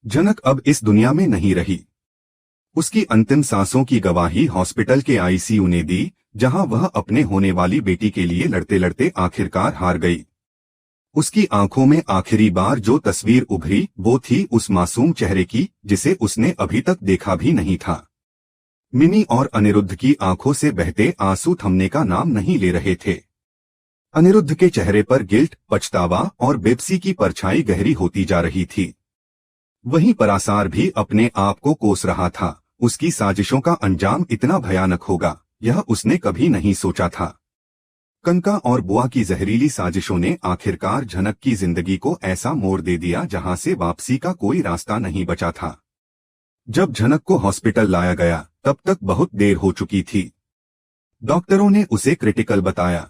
जनक अब इस दुनिया में नहीं रही। उसकी अंतिम सांसों की गवाही हॉस्पिटल के आईसीयू ने दी, जहां वह अपने होने वाली बेटी के लिए लड़ते लड़ते आखिरकार हार गई। उसकी आंखों में आखिरी बार जो तस्वीर उभरी वो थी उस मासूम चेहरे की जिसे उसने अभी तक देखा भी नहीं था। मिमी और अनिरुद्ध की आंखों से बहते आंसू थमने का नाम नहीं ले रहे थे। अनिरुद्ध के चेहरे पर गिल्ट, पछतावा और बेबसी की परछाई गहरी होती जा रही थी। वहीं परासार भी अपने आप को कोस रहा था। उसकी साजिशों का अंजाम इतना भयानक होगा, यह उसने कभी नहीं सोचा था। कनका और बुआ की जहरीली साजिशों ने आखिरकार झनक की जिंदगी को ऐसा मोड़ दे दिया जहां से वापसी का कोई रास्ता नहीं बचा था। जब झनक को हॉस्पिटल लाया गया तब तक बहुत देर हो चुकी थी। डॉक्टरों ने उसे क्रिटिकल बताया।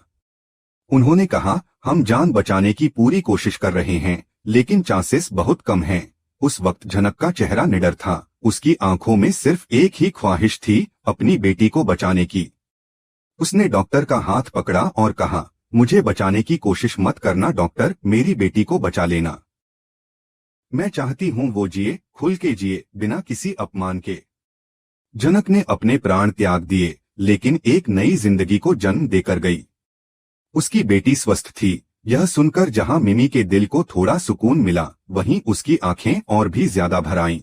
उन्होंने कहा, हम जान बचाने की पूरी कोशिश कर रहे हैं, लेकिन चांसेस बहुत कम हैं। उस वक्त झनक का चेहरा निडर था। उसकी आंखों में सिर्फ एक ही ख्वाहिश थी, अपनी बेटी को बचाने की। उसने डॉक्टर का हाथ पकड़ा और कहा, मुझे बचाने की कोशिश मत करना डॉक्टर, मेरी बेटी को बचा लेना। मैं चाहती हूँ वो जिए, खुल के जिए, बिना किसी अपमान के। झनक ने अपने प्राण त्याग दिए, लेकिन एक नई जिंदगी को जन्म देकर गई। उसकी बेटी स्वस्थ थी। यह सुनकर जहां मिमी के दिल को थोड़ा सुकून मिला, वहीं उसकी आंखें और भी ज्यादा भर आईं।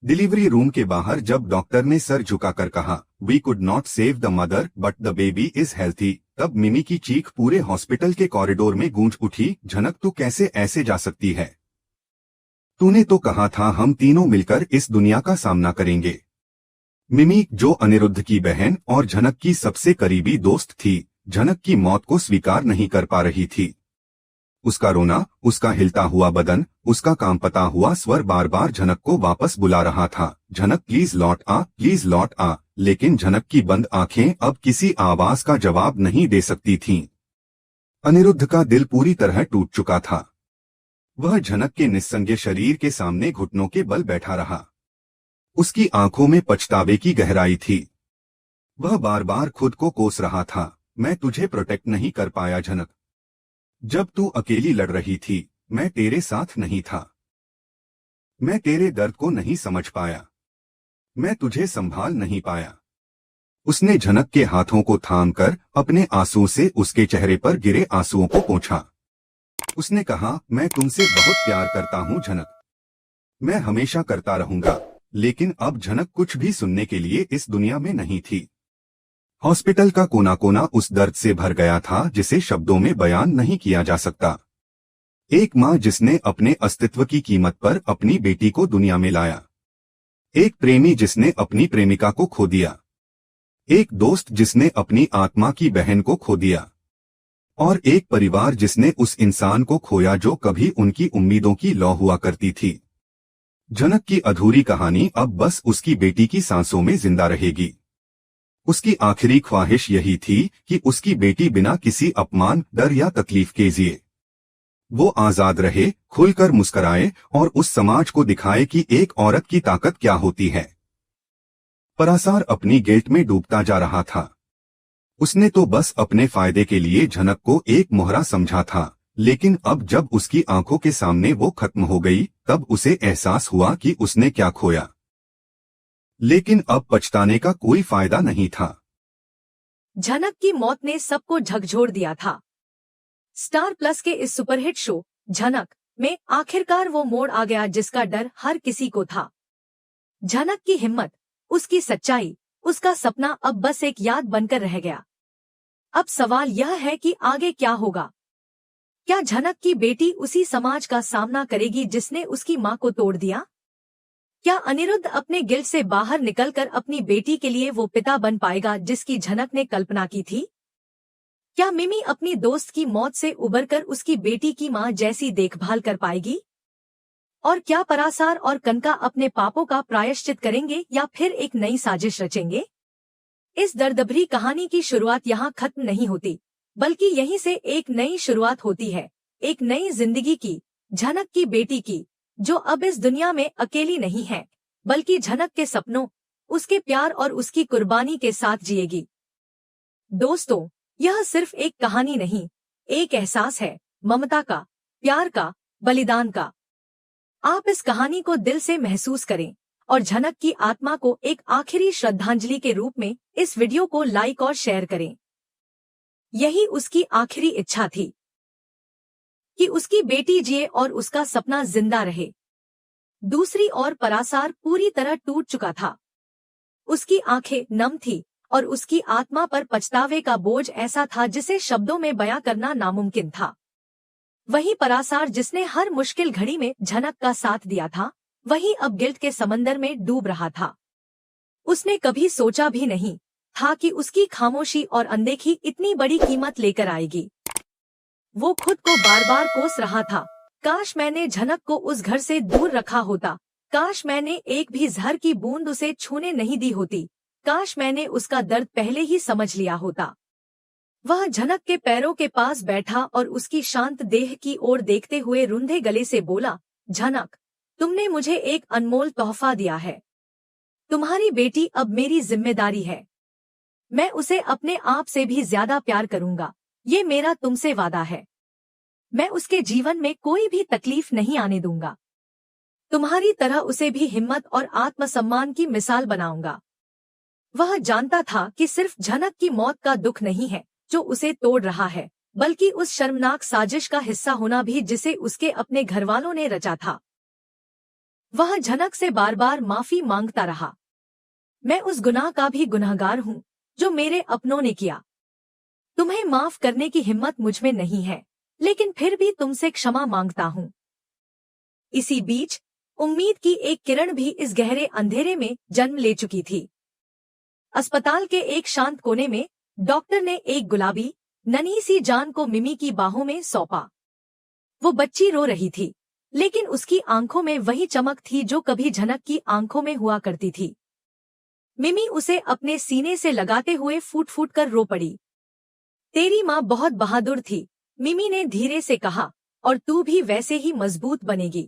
डिलीवरी रूम के बाहर जब डॉक्टर ने सर झुकाकर कहा, we could not save the mother but the baby is healthy, तब मिमी की चीख पूरे हॉस्पिटल के कॉरिडोर में गूंज उठी। झनक, तू कैसे ऐसे जा सकती है? तूने तो कहा था हम तीनों मिलकर इस दुनिया का सामना करेंगे। मिमी, जो अनिरुद्ध की बहन और झनक की सबसे करीबी दोस्त थी, झनक की मौत को स्वीकार नहीं कर पा रही थी। उसका रोना, उसका हिलता हुआ बदन, उसका कांपता हुआ स्वर बार बार झनक को वापस बुला रहा था। झनक, प्लीज लौट आ, प्लीज लौट आ। लेकिन झनक की बंद आंखें अब किसी आवाज का जवाब नहीं दे सकती थीं। अनिरुद्ध का दिल पूरी तरह टूट चुका था। वह झनक के निस्संग शरीर के सामने घुटनों के बल बैठा रहा। उसकी आंखों में पछतावे की गहराई थी। वह बार बार खुद को कोस रहा था, मैं तुझे प्रोटेक्ट नहीं कर पाया झनक। जब तू अकेली लड़ रही थी, मैं तेरे साथ नहीं था। मैं तेरे दर्द को नहीं समझ पाया। मैं तुझे संभाल नहीं पाया। उसने झनक के हाथों को थामकर अपने आंसुओं से उसके चेहरे पर गिरे आंसुओं को पोंछा। उसने कहा, मैं तुमसे बहुत प्यार करता हूँ झनक। मैं हमेशा करता रहूंगा। लेकिन अब झनक कुछ भी सुनने के लिए इस दुनिया में नहीं थी। हॉस्पिटल का कोना कोना उस दर्द से भर गया था जिसे शब्दों में बयान नहीं किया जा सकता। एक माँ जिसने अपने अस्तित्व की कीमत पर अपनी बेटी को दुनिया में लाया। एक प्रेमी जिसने अपनी प्रेमिका को खो दिया। एक दोस्त जिसने अपनी आत्मा की बहन को खो दिया। और एक परिवार जिसने उस इंसान को खोया जो कभी उनकी उम्मीदों की लौ हुआ करती थी। झनक की अधूरी कहानी अब बस उसकी बेटी की सांसों में जिंदा रहेगी। उसकी आखिरी ख्वाहिश यही थी कि उसकी बेटी बिना किसी अपमान, डर या तकलीफ के जिए। वो आजाद रहे, खुलकर मुस्कराए और उस समाज को दिखाए कि एक औरत की ताकत क्या होती है। परासार अपनी गिल्ट में डूबता जा रहा था। उसने तो बस अपने फायदे के लिए झनक को एक मोहरा समझा था, लेकिन अब जब उसकी आंखों के सामने वो खत्म हो गई, तब उसे एहसास हुआ कि उसने क्या खोया। लेकिन अब पछताने का कोई फायदा नहीं था। झनक की मौत ने सबको झकझोर दिया था। स्टार प्लस के इस सुपरहिट शो झनक में आखिरकार वो मोड़ आ गया जिसका डर हर किसी को था। झनक की हिम्मत, उसकी सच्चाई, उसका सपना अब बस एक याद बनकर रह गया। अब सवाल यह है कि आगे क्या होगा? क्या झनक की बेटी उसी समाज का सामना करेगी जिसने उसकी मां को तोड़ दिया? क्या अनिरुद्ध अपने गिल्ट से बाहर निकलकर अपनी बेटी के लिए वो पिता बन पाएगा जिसकी झनक ने कल्पना की थी? क्या मिमी अपनी दोस्त की मौत से उबरकर उसकी बेटी की मां जैसी देखभाल कर पाएगी? और क्या परासार और कनका अपने पापों का प्रायश्चित करेंगे या फिर एक नई साजिश रचेंगे? इस दर्दभरी कहानी की शुरुआत यहाँ खत्म नहीं होती, बल्कि यहीं से एक नई शुरुआत होती है, एक नई जिंदगी की, झनक की बेटी की, जो अब इस दुनिया में अकेली नहीं है, बल्कि झनक के सपनों, उसके प्यार और उसकी कुर्बानी के साथ जिएगी। दोस्तों, यह सिर्फ एक कहानी नहीं, एक एहसास है, ममता का, प्यार का, बलिदान का। आप इस कहानी को दिल से महसूस करें और झनक की आत्मा को एक आखिरी श्रद्धांजलि के रूप में इस वीडियो को लाइक और शेयर करें। यही उसकी आखिरी इच्छा थी कि उसकी बेटी जिए और उसका सपना जिंदा रहे। दूसरी ओर परासार पूरी तरह टूट चुका था। उसकी आंखें नम थी और उसकी आत्मा पर पछतावे का बोझ ऐसा था जिसे शब्दों में बयां करना नामुमकिन था। वही परासार जिसने हर मुश्किल घड़ी में झनक का साथ दिया था, वही अब गिल्ट के समंदर में डूब रहा था। उसने कभी सोचा भी नहीं था कि उसकी खामोशी और अनदेखी इतनी बड़ी कीमत लेकर आएगी। वो खुद को बार बार कोस रहा था, काश मैंने झनक को उस घर से दूर रखा होता, काश मैंने एक भी जहर की बूंद उसे छूने नहीं दी होती, काश मैंने उसका दर्द पहले ही समझ लिया होता। वह झनक के पैरों के पास बैठा और उसकी शांत देह की ओर देखते हुए रुंधे गले से बोला, झनक, तुमने मुझे एक अनमोल तोहफा दिया है। तुम्हारी बेटी अब मेरी जिम्मेदारी है। मैं उसे अपने आप से भी ज्यादा प्यार करूंगा, ये मेरा तुमसे वादा है। मैं उसके जीवन में कोई भी तकलीफ नहीं आने दूंगा। तुम्हारी तरह उसे भी हिम्मत और आत्मसम्मान की मिसाल बनाऊंगा। वह जानता था कि सिर्फ झनक की मौत का दुख नहीं है जो उसे तोड़ रहा है, बल्कि उस शर्मनाक साजिश का हिस्सा होना भी जिसे उसके अपने घरवालों ने रचा था। वह झनक से बार बार माफी मांगता रहा। मैं उस गुनाह का भी गुनहगार हूँ जो मेरे अपनों ने किया। तुम्हें माफ करने की हिम्मत मुझमें नहीं है, लेकिन फिर भी तुमसे क्षमा मांगता हूँ। इसी बीच उम्मीद की एक किरण भी इस गहरे अंधेरे में जन्म ले चुकी थी। अस्पताल के एक शांत कोने में डॉक्टर ने एक गुलाबी नन्ही सी जान को मिमी की बाहों में सौंपा। वो बच्ची रो रही थी, लेकिन उसकी आंखों में वही चमक थी जो कभी झनक की आंखों में हुआ करती थी। मिमी उसे अपने सीने से लगाते हुए फूट फूट कर रो पड़ी। तेरी माँ बहुत बहादुर थी, मिमी ने धीरे से कहा, और तू भी वैसे ही मजबूत बनेगी।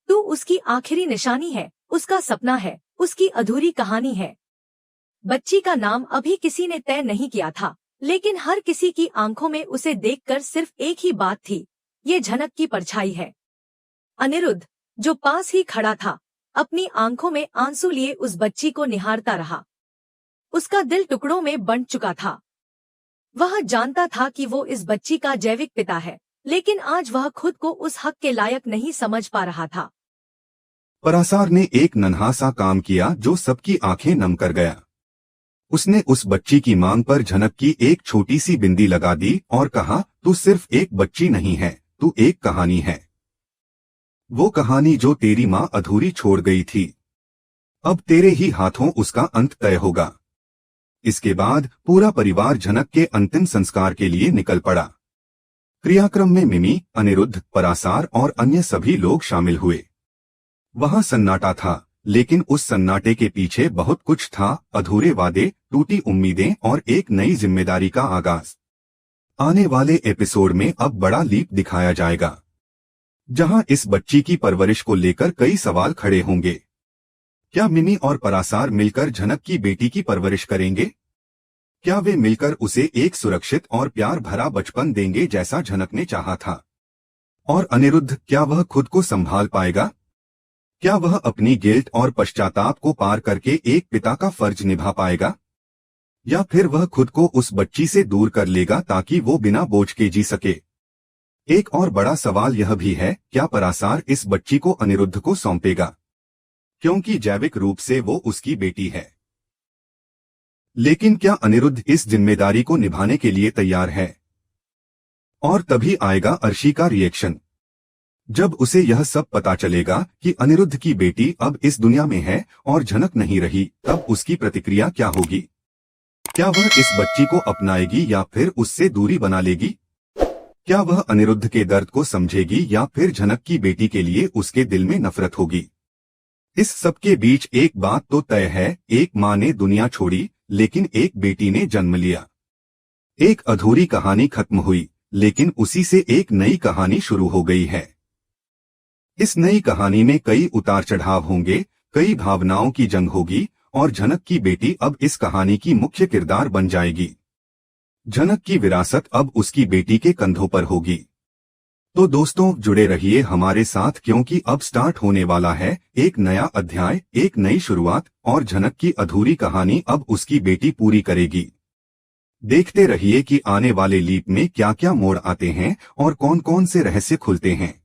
तू उसकी आखिरी निशानी है, उसका सपना है, उसकी अधूरी कहानी है। बच्ची का नाम अभी किसी ने तय नहीं किया था, लेकिन हर किसी की आंखों में उसे देखकर सिर्फ एक ही बात थी, ये झनक की परछाई है। अनिरुद्ध, जो पास ही खड़ा था, अपनी आंखों में आंसू लिए उस बच्ची को निहारता रहा। उसका दिल टुकड़ों में बंट चुका था। वह जानता था कि वो इस बच्ची का जैविक पिता है, लेकिन आज वह खुद को उस हक के लायक नहीं समझ पा रहा था। परासार ने एक नन्हा सा काम किया जो सबकी आंखें नम कर गया। उसने उस बच्ची की मांग पर झनक की एक छोटी सी बिंदी लगा दी और कहा, तू सिर्फ एक बच्ची नहीं है, तू एक कहानी है। वो कहानी जो तेरी माँ अधूरी छोड़ गई थी। अब तेरे ही हाथों उसका अंत तय होगा। इसके बाद पूरा परिवार झनक के अंतिम संस्कार के लिए निकल पड़ा। क्रियाक्रम में मिमी, अनिरुद्ध, परासार और अन्य सभी लोग शामिल हुए। वहां सन्नाटा था, लेकिन उस सन्नाटे के पीछे बहुत कुछ था, अधूरे वादे, टूटी उम्मीदें और एक नई जिम्मेदारी का आगाज। आने वाले एपिसोड में अब बड़ा लीप दिखाया जाएगा, जहां इस बच्ची की परवरिश को लेकर कई सवाल खड़े होंगे। क्या मिमी और परासार मिलकर झनक की बेटी की परवरिश करेंगे? क्या वे मिलकर उसे एक सुरक्षित और प्यार भरा बचपन देंगे जैसा झनक ने चाहा था? और अनिरुद्ध, क्या वह खुद को संभाल पाएगा? क्या वह अपनी गिल्ट और पश्चाताप को पार करके एक पिता का फर्ज निभा पाएगा? या फिर वह खुद को उस बच्ची से दूर कर लेगा ताकि वो बिना बोझ के जी सके? एक और बड़ा सवाल यह भी है, क्या परासार इस बच्ची को अनिरुद्ध को सौंपेगा? क्योंकि जैविक रूप से वो उसकी बेटी है। लेकिन क्या अनिरुद्ध इस जिम्मेदारी को निभाने के लिए तैयार है? और तभी आएगा अर्शी का रिएक्शन। जब उसे यह सब पता चलेगा कि अनिरुद्ध की बेटी अब इस दुनिया में है और झनक नहीं रही, तब उसकी प्रतिक्रिया क्या होगी? क्या वह इस बच्ची को अपनाएगी या फिर उससे दूरी बना लेगी? क्या वह अनिरुद्ध के दर्द को समझेगी या फिर झनक की बेटी के लिए उसके दिल में नफरत होगी? इस सब के बीच एक बात तो तय है, एक माँ ने दुनिया छोड़ी, लेकिन एक बेटी ने जन्म लिया। एक अधूरी कहानी खत्म हुई, लेकिन उसी से एक नई कहानी शुरू हो गई है। इस नई कहानी में कई उतार चढ़ाव होंगे, कई भावनाओं की जंग होगी और झनक की बेटी अब इस कहानी की मुख्य किरदार बन जाएगी। झनक की विरासत अब उसकी बेटी के कंधों पर होगी। तो दोस्तों जुड़े रहिए हमारे साथ, क्योंकि अब स्टार्ट होने वाला है एक नया अध्याय, एक नई शुरुआत, और झनक की अधूरी कहानी अब उसकी बेटी पूरी करेगी। देखते रहिए कि आने वाले लीप में क्या क्या मोड़ आते हैं और कौन कौन से रहस्य खुलते हैं।